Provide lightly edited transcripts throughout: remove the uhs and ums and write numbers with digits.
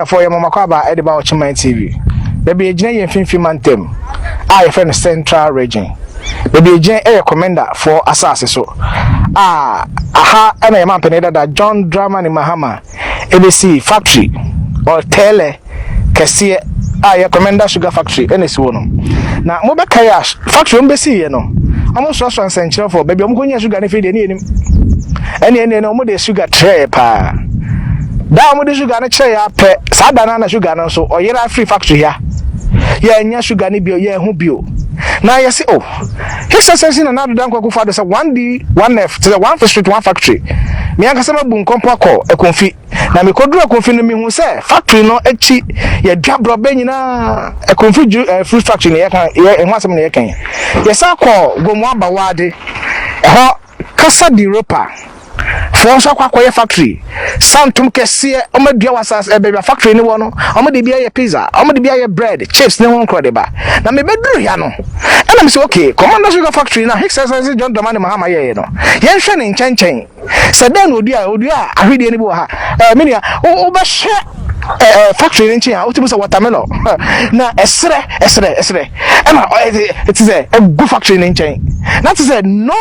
for your mama kwaba ediba ochman TV. Baby ejina ye finfi mantem. I friend Central Region. Baby ejina e recommender for asase so. Aha ana ya mampeneda da John Drama ni Mahama. ABC factory or tele kesiye ya recommender sugar factory enesi wono. Na mo be kaya factory mbesi ye no. Amo so nsenchire for baby omo konya sugar ne fe de ni enim. Ene omo de sugar tray pa. Da mo de sugar na kire ya pe sa da na sugar no so oyera free factory ya nya sugar ni bio ye hu bio na ye say oh hisa na do dan kwaku fa do say 1D 1F to the one street one factory me anka say mabu nkompo akọ ekonfi na me koduru ekonfi no me hu say factory no echi ye dwabro be nyina ekonfi fruit factory ne ye kan ye hu asem ne ye kan ye sa akọ gomu abawade ho kasa di ropa Fonso kwa factory santum kese omadua wasas ebe factory ni wono omade bia ye pizza omade bia ye bread chips ne won kro de ba na me beduru ya no na me say okay commander sugar factory na exercise John Domani Mahama ye no ye hwe ne nchen se den odua ahwede ni bo ha me o ba hwe factory nchen a otimu say watermelon na esre na it is a good factory nchen that is a no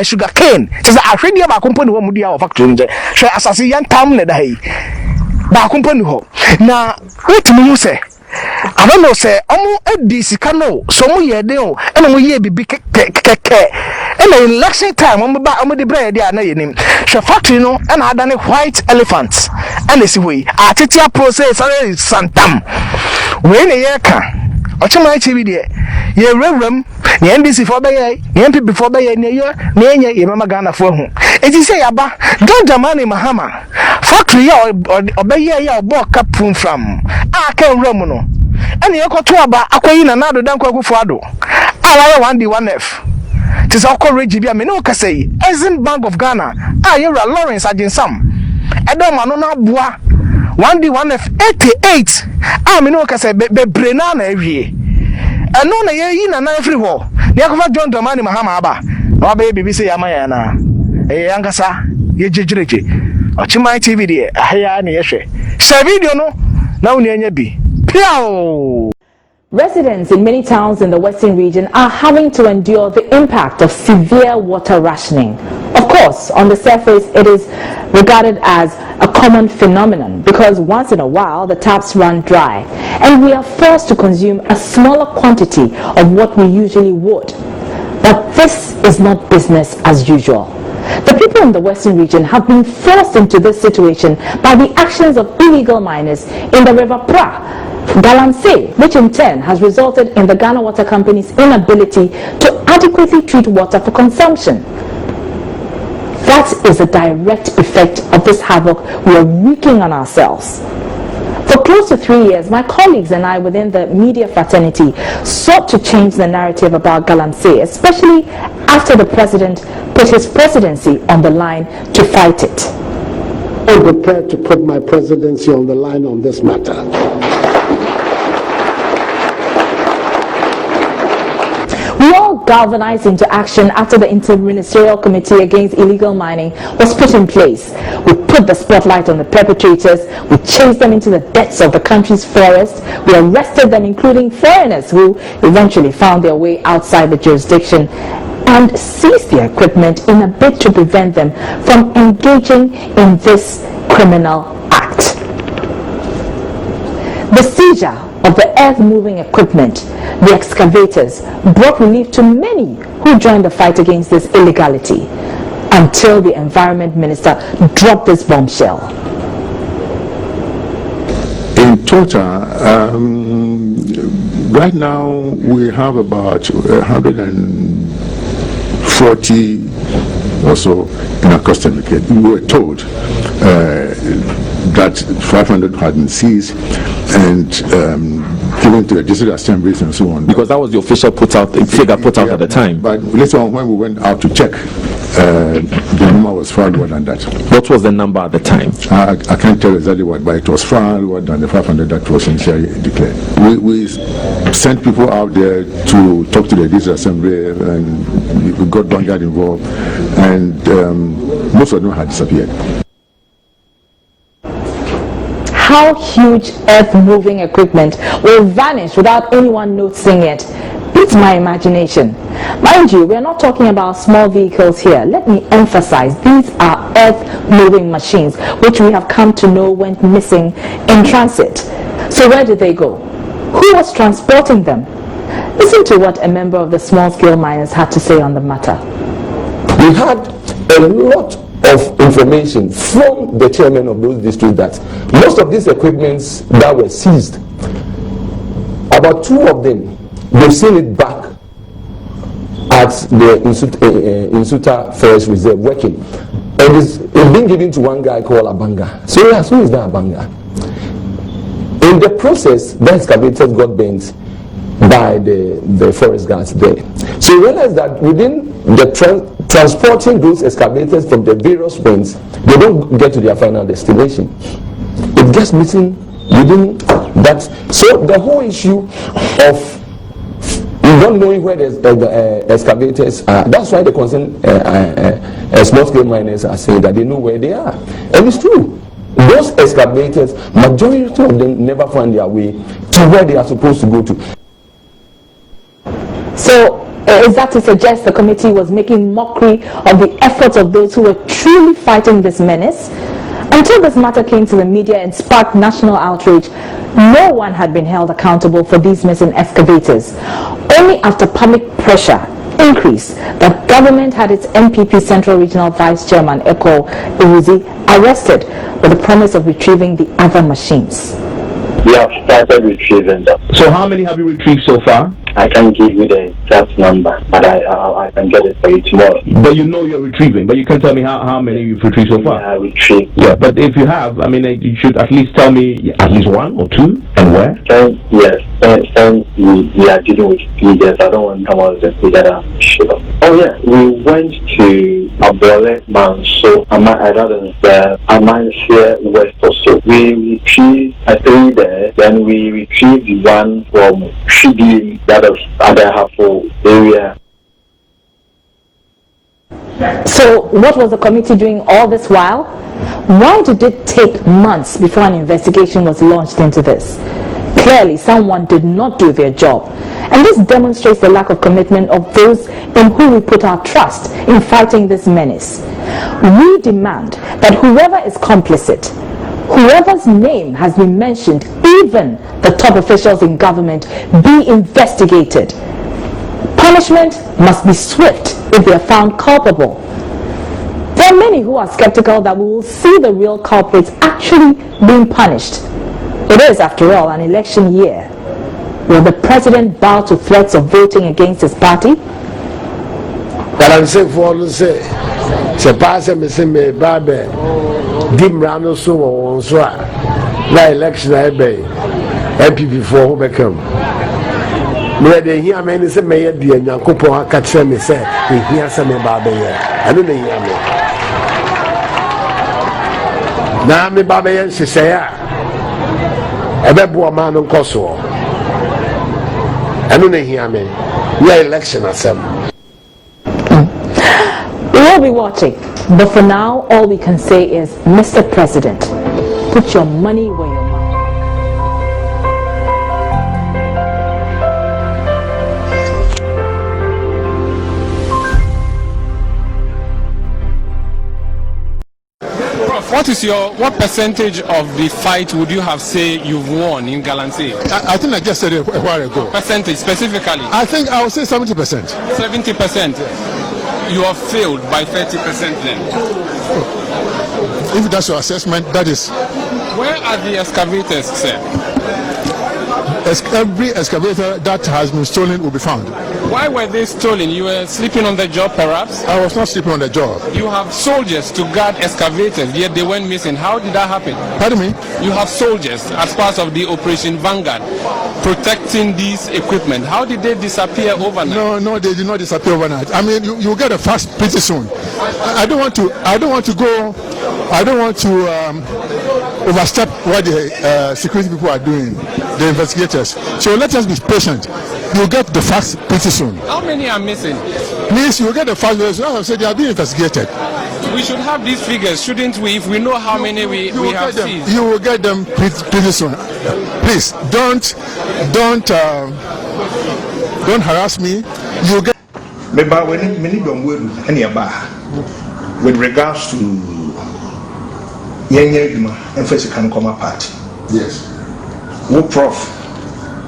sugar cane it is a ahwede ba company wo mudia factory nchen hwe asase yan tam ne da yi ba company ho na otimu hu say I don't know say omo edisi kano so mo ye de o ena mo ye bibi keke ena election time omo de bread ya na yenim hwe factory no ena adane white elephant ena si hoyi atetia process santam we ne ye ka ochema chibi de ye rewrem ne Ndc for be ye ne NPP for be ye ne ye ye mama Ghana for hu eti say yaba John Dramani Mahama factory ya obeye ya obo kapun from aka rem no ene yekoto aba akoyi na nado dan kwakufu ado awaye 1D 1F tis already bia me no kasei Exim Bank of Ghana yera Lawrence Ajinsam edo ma no na boa 1D 1F 88 me no kasei bebre na awie eno na ye yi na na free ho ne yakofa John Dramani Mahama aba na oba ye BBC ya maya na yankasa ye jejereje Ochimai TV de ahya na ye hwe share video no na uni anya bi piao. Residents in many towns in the Western region are having to endure the impact of severe water rationing. Of course, on the surface, it is regarded as a common phenomenon because once in a while the taps run dry and we are forced to consume a smaller quantity of what we usually would. But this is not business as usual. The people in the Western region have been forced into this situation by the actions of illegal miners in the River Pra, Galamsey, which in turn has resulted in the Ghana Water Company's inability to adequately treat water for consumption. That is a direct effect of this havoc we are wreaking on ourselves. For close to 3 years, my colleagues and I within the media fraternity sought to change the narrative about Galamsey, especially after the president put his presidency on the line to fight it. I'm prepared to put my presidency on the line on this matter. We all galvanized into action after the Inter-Ministerial Committee Against Illegal Mining was put in place. We put the spotlight on the perpetrators, we chased them into the depths of the country's forests, we arrested them, including foreigners who eventually found their way outside the jurisdiction, and seized their equipment in a bid to prevent them from engaging in this criminal act. The seizure of the earth-moving equipment, the excavators, brought relief to many who joined the fight against this illegality, until the Environment Minister dropped this bombshell. In total, right now we have about 140 or so in our custody. We were told that 500 had been seized and given to the district assemblies and so on. Because that was the official figure put out at the time. But later on, when we went out to check, the number was far lower than that. What was the number at the time? I can't tell exactly what, but it was far lower than the 500 that was initially declared. We sent people out there to talk to the district assembly, and we got Vanguard involved, and most of them had disappeared. how huge earth-moving equipment will vanish without anyone noticing it beats my imagination. Mind you, we are not talking about small vehicles here. Let me emphasize, these are earth-moving machines, which we have come to know went missing in transit. So where did they go? Who was transporting them? Listen to what a member of the small-scale miners had to say on the matter. We had a lot of information from the chairman of those districts that most of these equipments that were seized, about 2 of them, they've seen it back at the Insuta Forest Reserve working. And it's been given to one guy called Abanga. So yes, who is that Abanga? In the process, the excavators got bent by the forest guards there. So you realize that within the transporting those excavators from the various points, they don't get to their final destination. It gets missing within that. So the whole issue of not knowing where the excavators are, that's why the concerned small-scale miners are saying that they know where they are. And it's true. Those excavators, majority of them never find their way to where they are supposed to go to. So, is that to suggest the committee was making mockery of the efforts of those who were truly fighting this menace? Until this matter came to the media and sparked national outrage, no one had been held accountable for these missing excavators. Only after public pressure increased, the government had its NPP Central Regional Vice Chairman, Eko Iwuzi, arrested with the promise of retrieving the other machines. We have started retrieving them. So how many have you retrieved so far? I can't give you the exact number, but I can get it for you tomorrow. But you know you're retrieving, but you can tell me how many you've retrieved so far? Yeah, retrieved. Yeah, but if you have, I mean, you should at least tell me at least 1 or 2 and where? Yes, we are dealing with leaders. I don't want to come out and say that I'm sure. Oh yeah, we went to Abole, Manso, Amansia West or so. We retrieved a 3 there, then we retrieved 1 from Shidi, that of other Hafo area. So what was the committee doing all this while? Why did it take months before an investigation was launched into this? Clearly, someone did not do their job. And this demonstrates the lack of commitment of those in whom we put our trust in fighting this menace. We demand that whoever is complicit, whoever's name has been mentioned, even the top officials in government, be investigated. Punishment must be swift if they are found culpable. There are many who are skeptical that we will see the real culprits actually being punished. It is, after all, an election year. Will the president bow to threats of voting against his party? But I'm saying for all say, se passe me se me babe, dimrano so on so na election I be MPP for who become. Me dey hear me say me ye dey Nyankopon aka kire me say e hia say me babe ye. I don't hear me. Na me babe ye sese ya. Ebe bo ma no nkoso. I don't hear me. We are election asem. We will be watching, but for now, all we can say is, Mr. President, put your money where your mouth What percentage of the fight would you have say you've won in Galamsey? I think I just said it a while ago. Percentage specifically? I think I would say 70%. 70%. You have failed by 30% then. If that's your assessment, that is. Where are the excavators, sir? Every excavator that has been stolen will be found. Why were they stolen? You were sleeping on the job, perhaps? I was not sleeping on the job. You have soldiers to guard excavators, yet they went missing. How did that happen? Pardon me? You have soldiers as part of the Operation Vanguard protecting these equipment. How did they disappear overnight? No, they did not disappear overnight. I mean, you get a fast pretty soon. I don't want to overstep what the security people are doing, the investigators. So let us be patient. You'll get the facts pretty soon. How many are missing? Please, you'll get the facts. As I said, they are being investigated. We should have these figures, shouldn't we? If we know how many we have seized. You will get them pretty soon. Please don't harass me. You will get. With regards to Yenya emphasis can come apart. Yes. Wo prof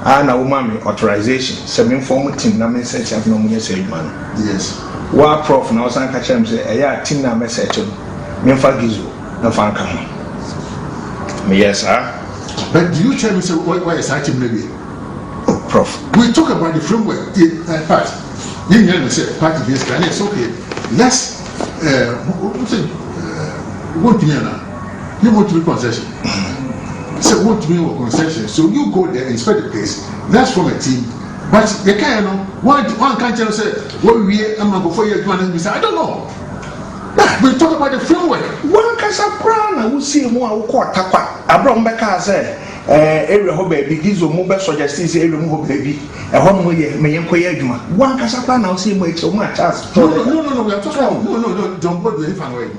and a woman authorization. Seven former team na message have no money say man. Yes. Wa prof na osan ka chem say eya team na message me fa gizo na fa kan. Me yes sir. But do you tell me say why is that maybe? Oh, prof. We talk about the framework part. You know say part of this and it's okay. Let's want to you want to be concession. So want to be concession. So you go there, inspect the place. Let's form a team. But the kind one can't tell say what we am before you and say I don't know. We talk about the framework. One kasa plan we see mo akwa takwa. Abram beka say area ho baby gizo mo be suggest say area mo ho baby. E ho mo ye me yenkoye adwuma. One kasa plan we see mo e che mo a chance. No, we are talking about no, don't go to the fan way.